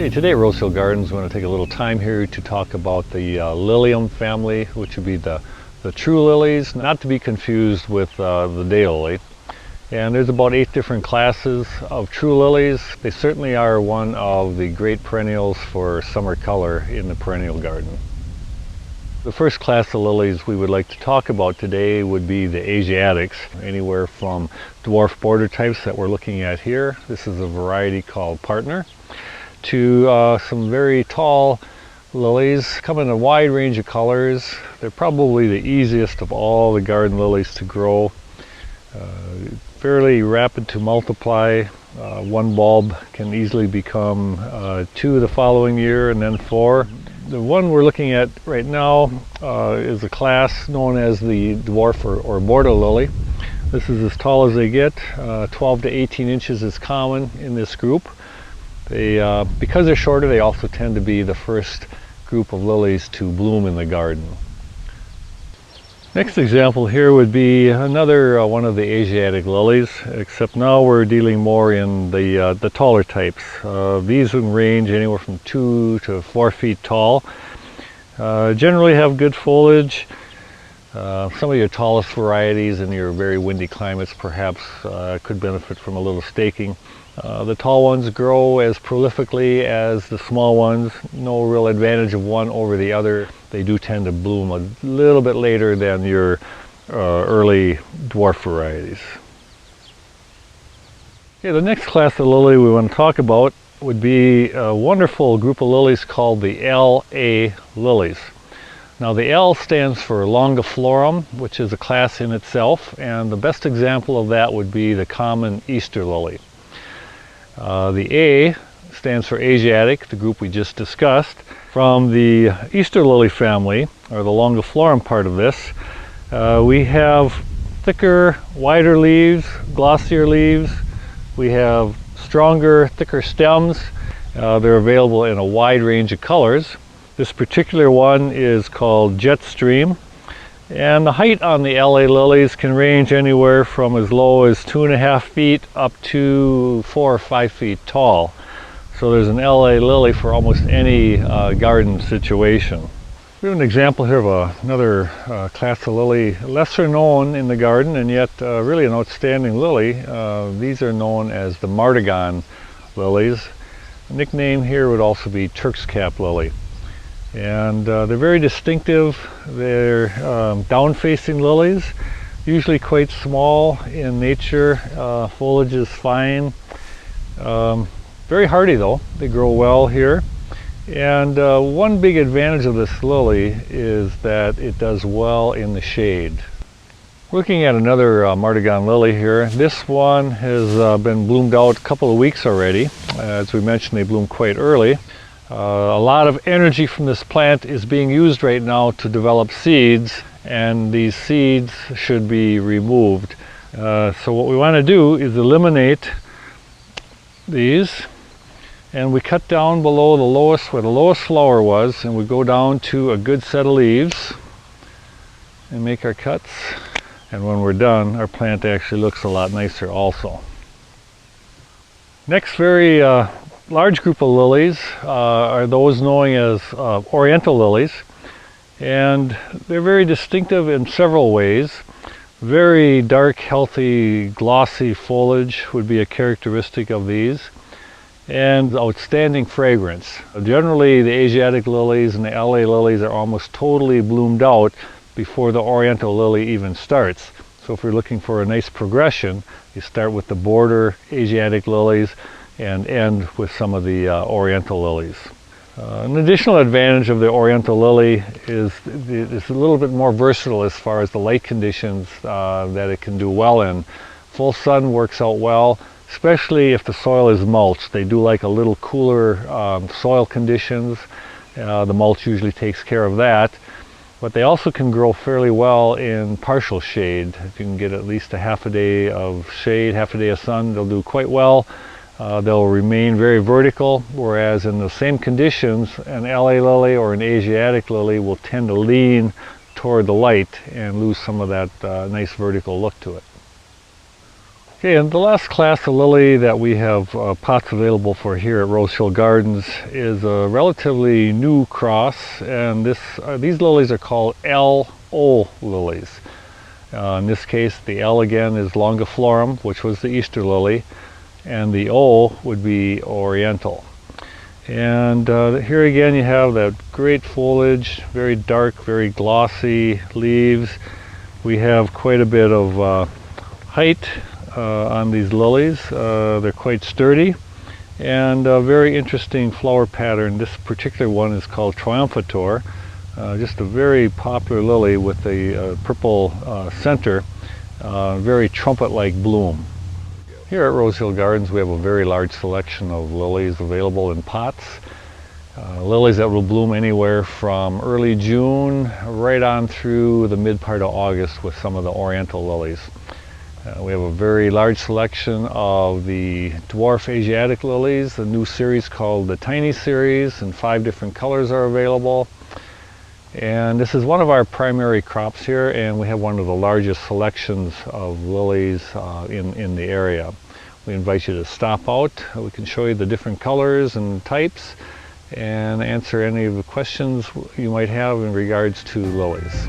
Okay, today at Rosehill Gardens, we're going to take a little time here to talk about the Lilium family, which would be the true lilies, not to be confused with the daylily. And there's about 8 different classes of true lilies. They certainly are one of the great perennials for summer color in the perennial garden. The first class of lilies we would like to talk about today would be the Asiatics, anywhere from dwarf border types that we're looking at here. This is a variety called Partner, to some very tall lilies, come in a wide range of colors. They're probably the easiest of all the garden lilies to grow. Fairly rapid to multiply. One bulb can easily become 2 the following year and then 4. The one we're looking at right now is a class known as the dwarf or border lily. This is as tall as they get. 12 to 18 inches is common in this group. Because they're shorter, they also tend to be the first group of lilies to bloom in the garden. Next example here would be another one of the Asiatic lilies, except now we're dealing more in the taller types. These would range anywhere from 2 to 4 feet tall. Generally have good foliage. Some of your tallest varieties in your very windy climates perhaps could benefit from a little staking. The tall ones grow as prolifically as the small ones. No real advantage of one over the other. They do tend to bloom a little bit later than your early dwarf varieties. Okay, the next class of lily we want to talk about would be a wonderful group of lilies called the LA lilies. Now the L stands for longiflorum, which is a class in itself, and the best example of that would be the common Easter lily. The A stands for Asiatic, the group we just discussed. From the Easter lily family, or the longiflorum part of this, we have thicker, wider leaves, glossier leaves. We have stronger, thicker stems. They're available in a wide range of colors. This particular one is called Jetstream. And the height on the LA lilies can range anywhere from as low as 2.5 feet up to 4 or 5 feet tall. So there's an LA lily for almost any garden situation. We have an example here of another class of lily, lesser known in the garden and yet really an outstanding lily. These are known as the Martagon Lilies. The nickname here would also be Turk's Cap Lily. And they're very distinctive. They're down-facing lilies, usually quite small in nature. Foliage is fine. Very hardy though. They grow well here. And one big advantage of this lily is that it does well in the shade. Looking at another Martagon lily here, this one has been bloomed out a couple of weeks already. As we mentioned, they bloom quite early. A lot of energy from this plant is being used right now to develop seeds, and these seeds should be removed. So what we want to do is eliminate these, and we cut down below the lowest, where the lowest flower was, and we go down to a good set of leaves and make our cuts. And when we're done, our plant actually looks a lot nicer also. Next very large group of lilies are those known as Oriental Lilies, and they're very distinctive in several ways. Very dark, healthy, glossy foliage would be a characteristic of these, and outstanding fragrance. Generally, the Asiatic lilies and the LA lilies are almost totally bloomed out before the Oriental lily even starts. So if you're looking for a nice progression, you start with the border Asiatic lilies and end with some of the Oriental lilies. An additional advantage of the Oriental lily is it's a little bit more versatile as far as the light conditions that it can do well in. Full sun works out well, especially if the soil is mulched. They do like a little cooler soil conditions. The mulch usually takes care of that. But they also can grow fairly well in partial shade. If you can get at least a half a day of shade, half a day of sun, they'll do quite well. They'll remain very vertical, whereas in the same conditions, an LA lily or an Asiatic lily will tend to lean toward the light and lose some of that nice vertical look to it. Okay, and the last class of lily that we have pots available for here at Rose Hill Gardens is a relatively new cross, and these lilies are called L.O. lilies. In this case, the L again is longiflorum, which was the Easter lily, and the O would be Oriental. And here again you have that great foliage, very dark, very glossy leaves. We have quite a bit of height on these lilies. They're quite sturdy, and a very interesting flower pattern. This particular one is called Triumphator, just a very popular lily with a purple center, very trumpet-like bloom. Here at Rose Hill Gardens we have a very large selection of lilies available in pots. Lilies that will bloom anywhere from early June right on through the mid part of August with some of the Oriental lilies. We have a very large selection of the dwarf Asiatic lilies, a new series called the Tiny Series, and 5 different colors are available. And this is one of our primary crops here, and we have one of the largest selections of lilies in the area. We invite you to stop out. We can show you the different colors and types and answer any of the questions you might have in regards to lilies.